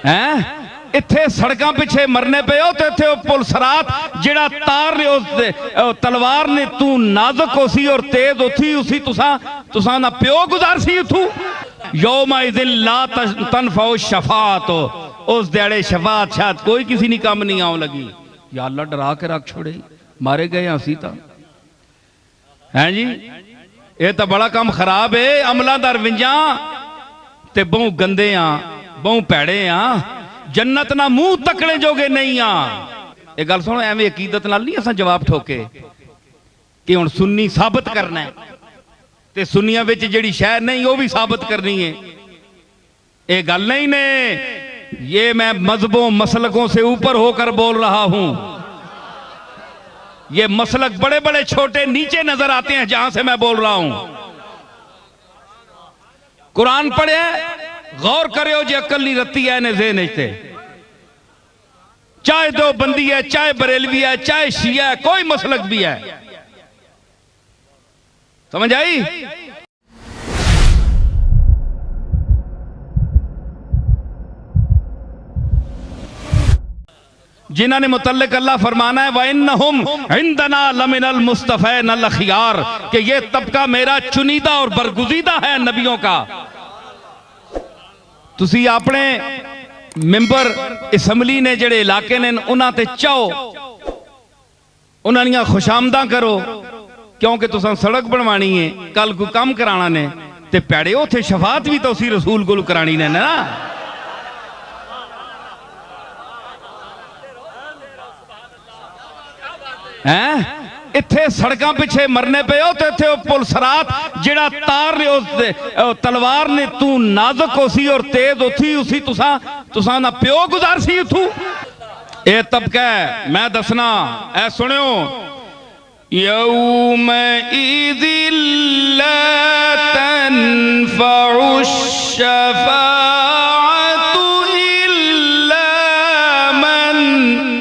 हैं इत्थे सड़कों पिछे मरने पे हो तो इत्थे पुल सरात जेड़ा तार ने उस तलवार ने तू नाजुक होसी और तेज उथी उसी तुसा ना प्यो गुजार सी उथू यौमा इज़िन ला तनफ़उ शफ़ाअत उस दिहाड़े शफात शायद कोई किसी ने काम नहीं आने लगी। या अल्लाह डरा के रख छोड़े मारे गए असी तो हैं जी। ये तो बड़ा काम खराब है अमलादार विंजा ते बहु गंदे बहु भैड़े जन्नत ना मुंह तकने जोगे नहीं ये गल सुनो एवं अकीदत नाल नहीं असां जवाब ठोके कि हुण सुन्नी साबित करना है ते सुन्नियां विच जिहड़ी शह नहीं वो भी साबित करनी है। ये गल नहीं ने ये मैं मजहबों मसलकों से ऊपर होकर बोल रहा हूं। ये मसलक बड़े बड़े छोटे नीचे नजर आते हैं जहां से मैं बोल रहा हूं। कुरान पढ़े गौर करो जो अकल नहीं रत्ती है ने ज़हन ते चाहे दो बंदी है चाहे बरेलवी है चाहे शिया है कोई मसलक भी है समझ आई। जिन्होंने मुतल्लिक अल्लाह फरमाना है वइन्नहुम इंदना लमिनल मुस्तफ़ैनल अखियार कि ये तबका मेरा चुनीदा और बरगुजीदा है नबियों का। तुसी अपने मेंबर असम्बली ने जेड़े इलाके ने उन्हां ते चाहो उन्हां दियां खुशामदा करो क्योंकि तुसां सड़क बनवानी है कल कोई काम कराना ने ते पैड़े उथे शफात भी तो उसी रसूल कोल करानी ने ना। हैं इत्थे सड़कों पिछे मरने पे हो तो इत्थे पुल सरात जेड़ा तार ने उस तलवार ने तू नाजुक होसी और तेज उथी उसी तुसा ना प्यो गुजार सी उथू। ये तबका है मैं दसना ऐ सुनियो यौम इज़िन ला तनफ़उ शफ़ाअतु इल्ला मन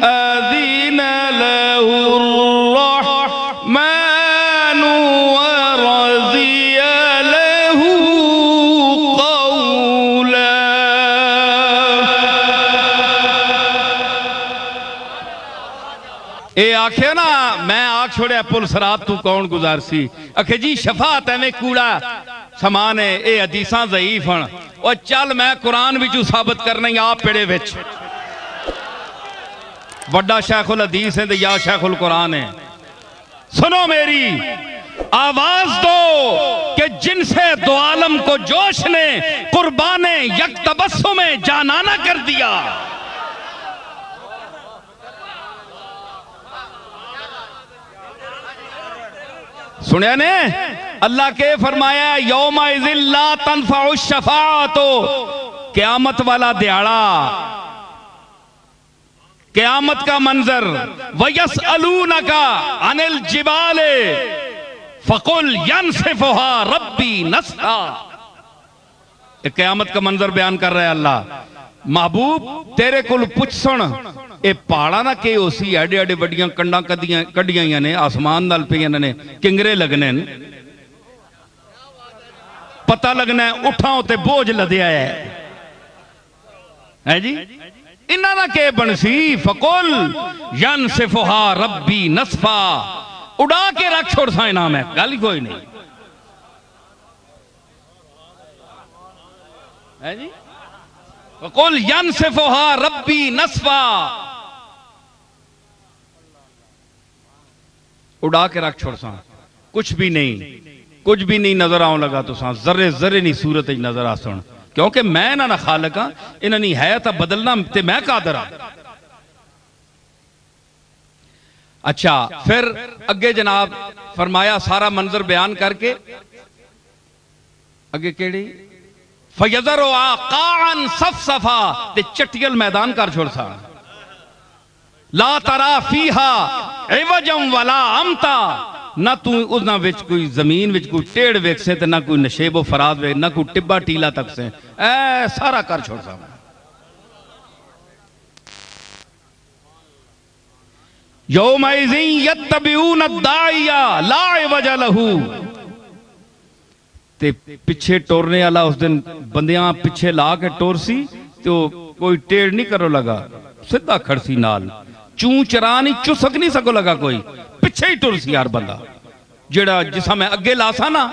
अज़िन लहुर रहमानु व रज़िय लहू क़ौला। ए आखे ना मैं आख छोड़िया पुल सरात तू कौन गुजार सी आखे जी शफात एवं कूड़ा समान है ये हदीसां ज़ईफ हन और चल मैं कुरान विचों साबित करना आप पेड़े विच वड्डा शेखुल हदीस है तो या शेखुल कुरान है। सुनो मेरी आवाज दो कि जिनसे दो आलम को जोश ने कुर्बाने यक तबस्सुम में जानाना कर दिया। सुनिया ने अल्लाह के फरमाया यौमा इज़िन ला तनफ़उ शफ़ाअत क़यामत वाला दिहाड़ा क़यामत का मंजर वयसअलूनका अनिल जिबाले फ़कुल यनसिफ़ुहा रब्बी नस्फ़ा। क़यामत का मंजर बयान कर रहा है अल्लाह महबूब तेरे को पुछ सुन ये पहाड़ा ना के उसी एडे एडे वड्डियां कंडा कड्डियां ने आसमान नाल पियां ने किंगरे लगने पता लगना है उठाओ ते बोझ लदया है जी इन्हां दा के बनसी फकुल यनसिफ़ुहा रब्बी नस्फ़ा उड़ा के रख छोड़ सा इनाम है गल कोई नहीं है जी वकुल यनसिफ़ुहा रब्बी नस्फ़ा उड़ा के रख छोड़ सा कुछ भी नहीं नजर आने लगा तो जर्रे जर्रे नहीं सूरत नजर आ सुन क्योंकि मैं इन्हां दा खालिक हां इन्हां दी है तो बदलना ते मैं कादर हां। अच्छा फिर अगे जनाब फरमाया सारा मंजर बयान करके अगे केड़ी फयज़रु आक़ाअन सफ़सफ़ा ते चटियल मैदान कर छोड़ सा ला तरा फीहा इवजम वला अमता ना तू उस विच कोई जमीन विच कोई टेढ़ वेख से ना कोई नशेबो फराद वे ना कोई टिब्बा टीला तक से ऐ सारा कर छोड़ सा। यौमइज़िन यत्तबिऊन अद्दाइया ला इवज लहू ते पिछे टोरने वाला उस दिन बंदियां पिछे ला के टोर सी तो कोई टेढ़ नहीं करो लगा, सीधा खड़सी नाल, चू चरा नहीं चुसक नहीं सको लगा, कोई पिछे ही टुर सी यार बंदा जेड़ा जिसा मैं अगे लासा ना,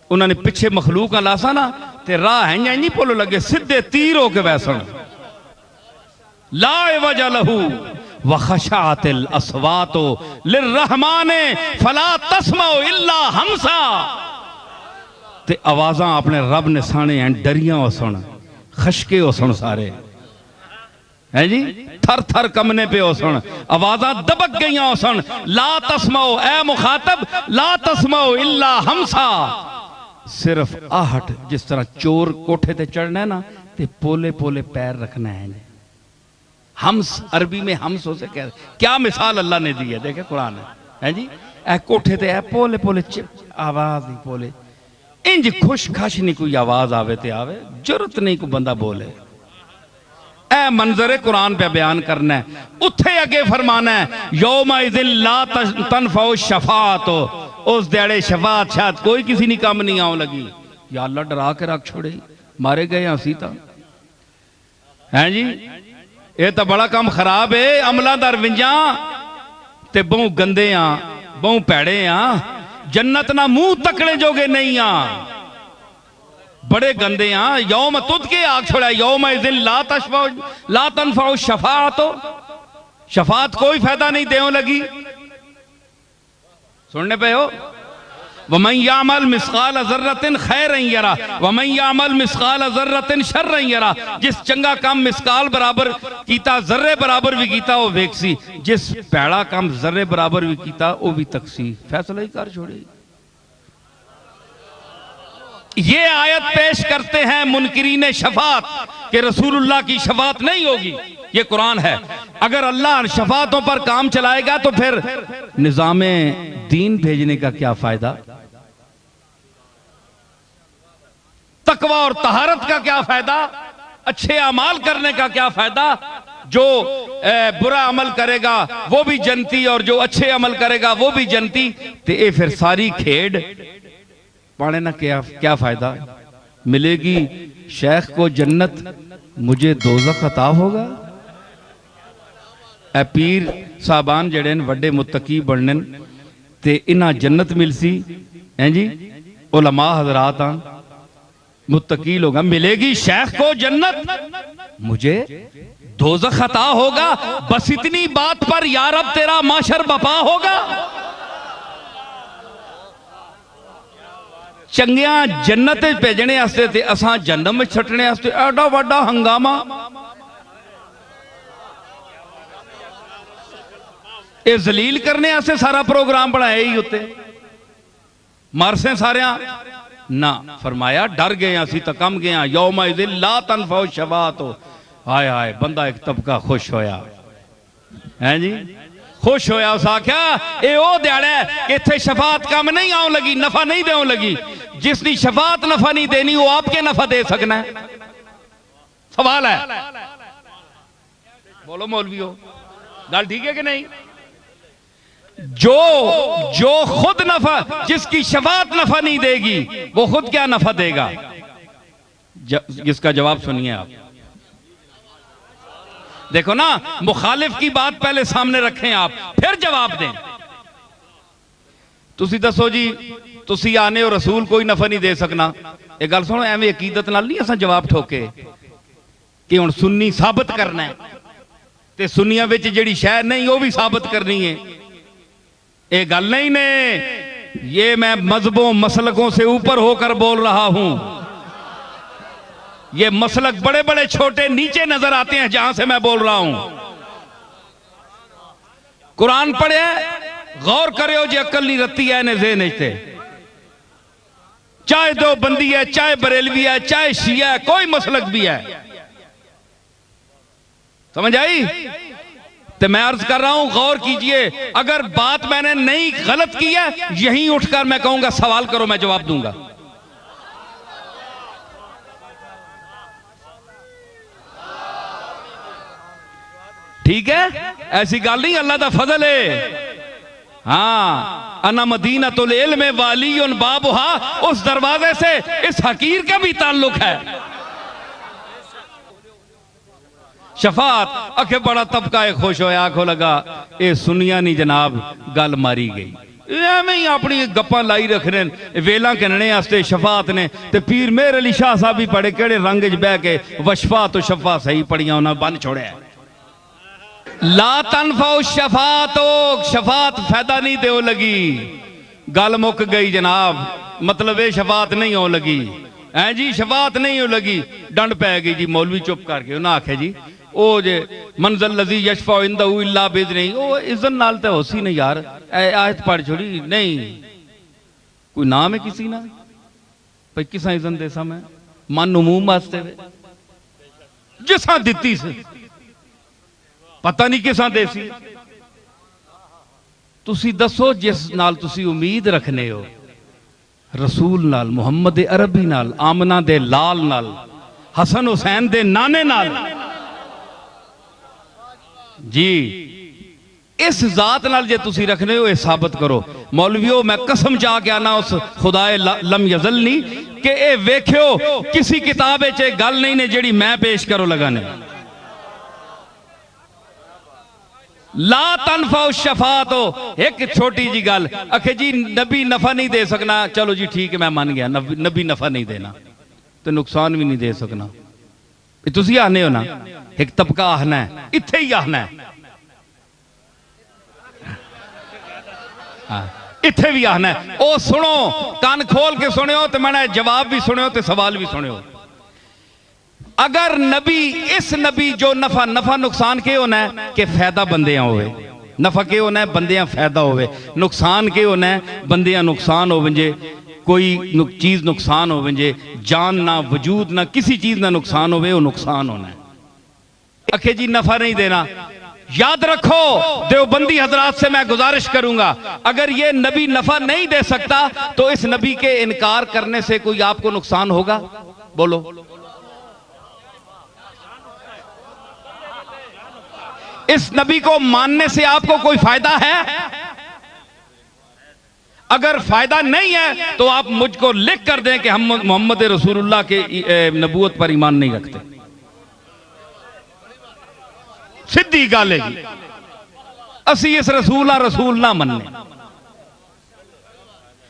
उन्होंने पिछे मखलूक लासा ना, ते राह है नहीं भुल लगे, सीधे तीर हो के वैसन ला वजह लहू वखशातिल अस्वातो लिर्रहमाने फला तस्माओ इल्ला हमसा, ते आवाज़ां अपने रब ने साने हैं डरियां हो सुन, खशके हो सुन सारे है जी, थर थर कमने पे हो सुन, आवाज़ां दबक गई हो सुन। ला तस्माओ ए मुखातब, ला तस्माओ इल्ला हमसा, सिर्फ आहट। जिस तरह चोर कोठे ते चढ़ना है ना, ते पोले पोले पैर रखना है। हम्स अरबी में हम्स हो से कह, क्या मिसाल अल्लाह ने दी है, देखे कुरान है जी। ए कोठे ते पोले पोले आवाज नहीं, पोले इंज खुश खश नहीं, कोई आवाज आवे ते आवे, जरूरत नहीं कोई बंदा बोले। ए मंजरे कुरान पे बयान करना है। उथे अगे फरमाना है यौमाइज़िन ला तनफ़उ शफ़ाअत, उस दिहाड़े शफात शायद कोई किसी ने काम नहीं आने लगी। या अल्लाह डरा के रख छोड़े, मारे गए असी तो हैं जी। ये तो बड़ा काम खराब है। अमलों दा रविंजा ते बहु गंदे आ, बहु भैड़े आ, जन्नत ना मुंह तकने जोगे नहीं आ, बड़े गंदे आ। यौम तुद के आग छोड़ा, यौम इज़िन ला तनफ़उ शफ़ाअत, शफात कोई फायदा नहीं देने लगी। सुनने पे हो, वमन यामल मिस्काल ज़र्रतिन खैरन यरा वमन यामल मिस्काल ज़र्रतिन शर्रन यरा, जिस चंगा काम मिस्काल बराबर कीता, जर्रे बराबर भी कीता वो वेखसी, जिस पैड़ा काम जर्रे बराबर भी कीता वो भी तकसी। फैसला ही कर छोड़े। ये आयत पेश करते हैं मुनकिरीन शफात कि रसूलुल्लाह की शफात नहीं होगी। ये कुरान है। अगर अल्लाह शफातों पर काम चलाएगा तो फिर निजामे दीन भेजने का क्या फायदा, तकवा और तहारत का क्या फायदा, अच्छे अमाल करने का क्या फायदा। जो बुरा अमल करेगा वो भी जन्नती और जो अच्छे अमल करेगा वो भी जन्नती। तो ये फिर सारी खेड पाने ना क्या फायदा। मिलेगी शेख को जन्नत, मुझे दोज़ख अता होगा। ए पीर साहबान जड़े वड्डे मुत्तकी बनने ते इन्हां जन्नत मिलसी हैं जी। उलमा हजरात मुत्तकी लोग, मिलेगी शेख को जन्नत, मुझे दोज़ख अता होगा। बस इतनी बात पर या रब तेरा माशर बपा होगा। चंगिया जन्नत भेजने वास्ते ते असां जन्नत में छटने वास्ते एडा वड्डा हंगामा। ये जलील करने वास्ते सारा प्रोग्राम बनाया ही उत्ते मारसे सारिया ना। फरमाया डर गए असी तो कम गए। यौमाइज़िन ला तनफ़उ शफ़ाअत, हाय हाय बंदा एक तबका खुश होया है जी, खुश होया। उस आख्या ये ओ दिहाड़ा है कि इत्थे शफात कम नहीं आने लगी, नफा नहीं देने लगी। जिसकी शफात नफा नहीं देनी वो आपके नफा दे सकना है। सवाल है, बोलो मौलवियो, गल ठीक है कि नहीं। जो खुद नफा, जिसकी शफात नफा नहीं देगी वो खुद क्या नफा देगा। इसका जवाब सुनिए आप। देखो ना, मुखालिफ की बात पहले सामने रखें आप, फिर जवाब दें। तुसी दसो जी, तुसी आने और रसूल कोई नफा नहीं दे सकना। एक गल सुनो, एवं अकीदत नाल नहीं असां जवाब ठोके कि हुण सुन्नी साबित करना है ते सुन्नियां विच जिहड़ी शै नहीं वो भी साबित करनी है। ये गल नहीं ने, ये मैं मजहबों मसलकों से ऊपर होकर बोल रहा हूं। ये मसलक बड़े बड़े छोटे नीचे नजर आते हैं जहां से मैं बोल रहा हूं। कुरान पढ़े, गौर करो जी, अकल नहीं रत्ती है ने ज़हन ते। चाहे दो बंदी है, चाहे बरेलवी है, चाहे शिया है, कोई मसलक भी है। समझ आई? तो मैं अर्ज कर रहा हूं, गौर कीजिए। अगर बात मैंने नहीं गलत की है, यहीं उठकर मैं कहूंगा सवाल करो, मैं जवाब दूंगा। ठीक है, ऐसी गल नहीं, अल्लाह दा फजल है। हाँ, अना मदीनतुल इल्म वालियुन बाबुहा, उस दरवाजे से इस हकीर का भी ताल्लुक है। शफात आखे बड़ा तबका खुश होया, आखो लगा ये सुनिया नहीं जनाब, गल मारी गई। एवें ही अपनी गप्पा लाई रखने वेला कहने वास्ते शफात ने ते पीर मेहर अली शाह साहब भी पढ़े केड़े रंग च बह के वशफा तो शफा सही पढ़िया उन्हें बन छोड़िया। ला तनफाउ शफात, शफात फायदा नहीं दो लगी, गल मुक गई जनाब। मतलब ये शफात नहीं हो लगी है जी, शफात नहीं हो लगी, डंड पै गई जी। मौलवी चुप करके उन्हें आखे जी ओ जे मंजल लजी यशफा इंदहू इल्ला बिज़्निही, ओ इज़्न नाल ते होसी नहीं यार, आयत पढ़ छोड़ी नहीं। कोई नाम है किसी ना भाई किसा इज़्न देसा मैं मन उमूम वास्ते वे जिसा दिती से पता नहीं किसा देसी। तुसी दसो जिस नाल तुसी उम्मीद रखने हो रसूल नाल, मुहम्मद अरबी नाल, आमना दे लाल नाल, हसन हुसैन दे नाने नाल जी, इस जात नाल जे तुसी रखने हो, ये साबित करो। मौलवियों मैं कसम जा के आना उस खुदाए लम यजलनी कि ए वेख्यो किसी किताब च गल नहीं ने जेड़ी मैं पेश करो लगाने। ला तनफा शफात हो, एक छोटी जी गल आखे जी नबी नफा नहीं दे सकना, चलो जी ठीक है मैं मान गया, नबी नफा नहीं देना तो नुकसान भी नहीं दे सकना। तुसी आने हो ना, एक तबका आखना है, इत्थे ही आखना है, इत्थे भी आखना है। ओ सुनो, कान खोल के सुनियो तो मैंने जवाब भी सुनियो तो सवाल भी सुनियो। अगर नबी इस नबी जो नफा नफा नुकसान के होना है कि फायदा बंदियां होवे, नफा के होना है बंदियां फायदा होवे, नुकसान के होना है बंदियां नुकसान होवे, कोई चीज नुकसान होवे, जान ना वजूद ना किसी चीज ना नुकसान होवे, वो नुकसान होना है। अखे जी नफा नहीं देना, याद रखो देवबंदी हजरात से मैं गुजारिश करूंगा, अगर ये नबी नफा नहीं दे सकता तो इस नबी के इनकार करने से कोई आपको नुकसान होगा? बोलो। इस नबी को मानने से आपको कोई फायदा है? अगर फायदा नहीं है तो आप मुझको लिख कर दें कि हम मोहम्मद रसूलुल्लाह के नबूवत पर ईमान नहीं रखते। सीधी गल है जी, असी इस रसूल ना मनने।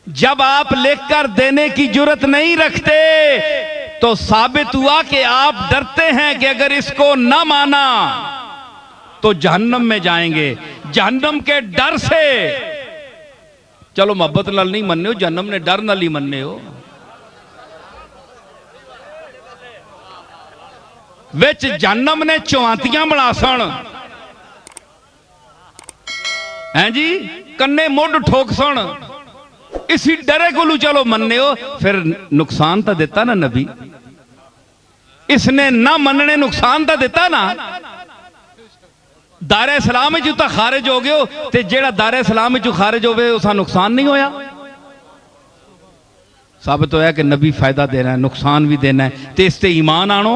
जब आप लिखकर देने की जुर्रत नहीं रखते तो साबित हुआ कि आप डरते हैं कि अगर इसको ना माना तो जहन्नम में जाएंगे। जहन्नम के डर से, चलो मोहब्बत नाल नहीं मनने हो, जहन्नम ने डर नाल ही मनने हो। विच जहन्नम ने चौंतियां बना सन हैं जी, कन्ने मुंड ठोक सन, इसी डरे को चलो मनने हो। फिर नुकसान तो दिता ना नबी, इसने ना मनने नुकसान तो दिता ना। दायरे इस्लाम जो तो खारिज हो गए हो, तो जेड़ा दायरे इस्लाम जो खारिज होवे उसका नुकसान नहीं होया। साबित होया कि नबी फायदा देना है, नुकसान भी देना है, तो इसते ईमान आनो,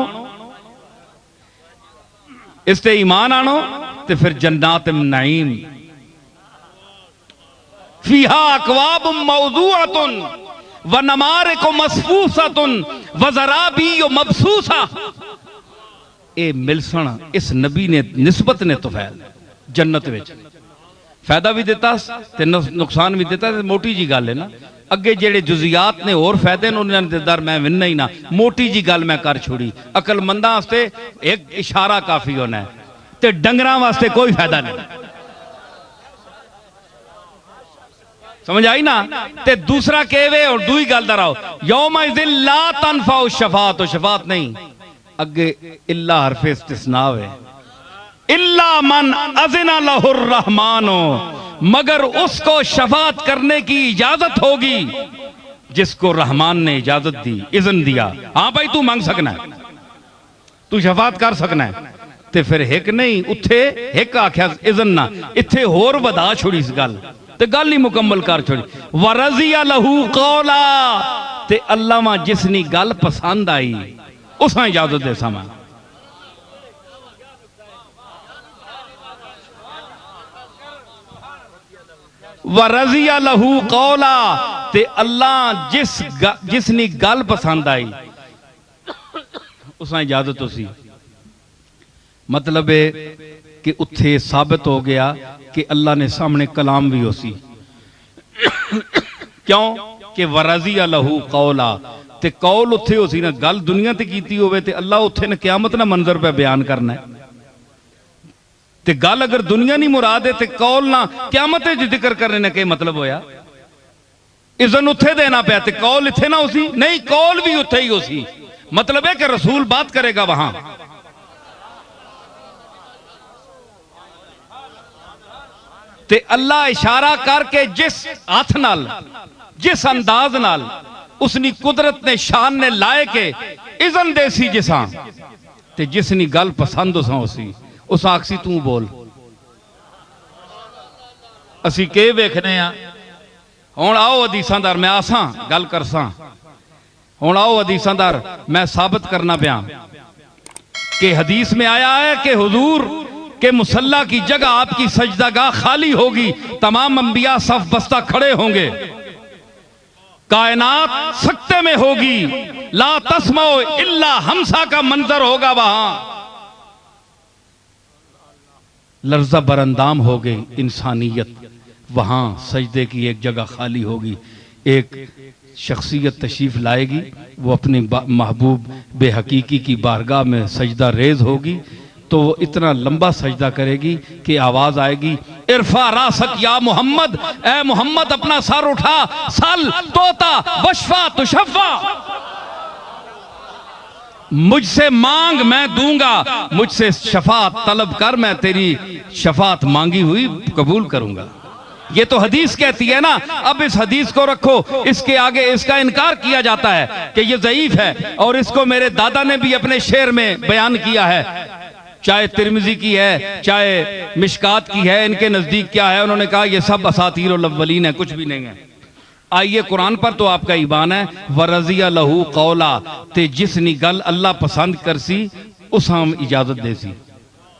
इसते ईमान आनो तो फिर जन्नात नईम फीहा अकवाब मौजूअतुन व नमारिक मसफूसतुन व ज़राबी मबसूसा। ये मिलसन इस नबी ने निस्बत ने तोफैल जन्नत विच फायदा भी दिता ते नुकसान भी दिता। मोटी जी गल है ना, अगे जेड़े जुजियात ने और फायदे ने उन्होंने दर मैं विनना ही ना, मोटी जी गल मैं कर छोड़ी। अकलमंदा वास्ते एक इशारा काफी होना है, ते डंगरां वास्ते कोई फायदा नहीं। समझ आई ना? ते दूसरा कहवे और दुई गल दराओ, यौम इज़िन ला तनफाउ शफात, शफात नहीं अगे इल्ला हरफे इस्तिस्ना है, इल्ला मन अज़िना लहुर रहमानो, मगर उसको शफात करने की इजाजत होगी जिसको रहमान ने इजाजत दी, इज़न दिया। हाँ भाई तू मांग सकना है, तू शफात कर सकना है। ते फिर एक नहीं उथे एक आख्या इज़न ना, इथे होर वधा छोड़ी इस गल ते गल ही मुकम्मल कर छोड़ी। वरज़िया लहू कौला, ते अल्लाह जिसनी गल पसंद आई उस इजाजत दे समा। वरज़िया लहू कौला, ते अल्लाह जिसनी गल पसंद आई उस इजाजत उसी। मतलब है कि उत्थे साबित हो गया कि अल्लाह ने सामने कलाम भी हो सी। क्यों कि वरज़िया लहू कौला, ते कौल उत्थे हो सी ना, गल दुनिया ते कीती होवे ते अल्लाह उत्थे ने क़यामत ना मंजर पे बयान करना है। ते गल अगर दुनिया नहीं मुराद है ते कौल ना क़यामत च जिक्र करने ने क्या मतलब होया? इज़न उत्थे देना पाया ते कौल इत्थे ना उसी नहीं, कौल भी उत्थे ही उसी। मतलब है कि रसूल बात करेगा वहां। ते अल्लाह इशारा करके जिस हाथ नाल, जिस अंदाज नाल उसनी कुदरत ने शान ने लाए के इज़न देसी जिसा ते जिसनी गल पसंद उसा उसी उस आखसी तू बोल। असी के वेखने आ हुण, आओ हदीसांदार मैं आसा गल करसा। हुण आओ हदीसांदार मैं साबित करना पाया कि हदीस में आया है कि हुजूर के मुसल्ला की जगह आपकी सजदागाह खाली होगी, तमाम अंबिया सफ बस्ता खड़े होंगे, कायनात सकते में होगी, ला तस्मो इल्ला हमसा का मंजर होगा, वहां लर्जा बरंदाम हो गई इंसानियत, वहां सजदे की एक जगह खाली होगी, एक शख्सियत तशरीफ लाएगी, वो अपनी महबूब बेहकीकी की बारगाह में सजदा रेज होगी, तो वो इतना लंबा सजदा करेगी कि आवाज आएगी, इरफा रासक या मोहम्मद, ए मोहम्मद अपना सर उठा, सल तोता वशफा तुशफ़ा, मुझसे मांग मैं दूंगा, मुझसे शफात तलब कर, मैं तेरी शफात मांगी हुई कबूल करूंगा। ये तो हदीस कहती है ना। अब इस हदीस को रखो, इसके आगे इसका इनकार किया जाता है कि ये ज़ईफ है, और इसको मेरे दादा ने भी अपने शेर में बयान किया है, चाहे तिरमिजी की है चाहे मिशकात की है, इनके नजदीक क्या है, उन्होंने कहा ये सब असातीरुल अव्वलीन है, कुछ भी नहीं है। आइए कुरान पर तो आपका ईमान है, वरज़िया लहू कौला, ते जिसनी गल अल्लाह पसंद करसी उस हम इजाजत देसी।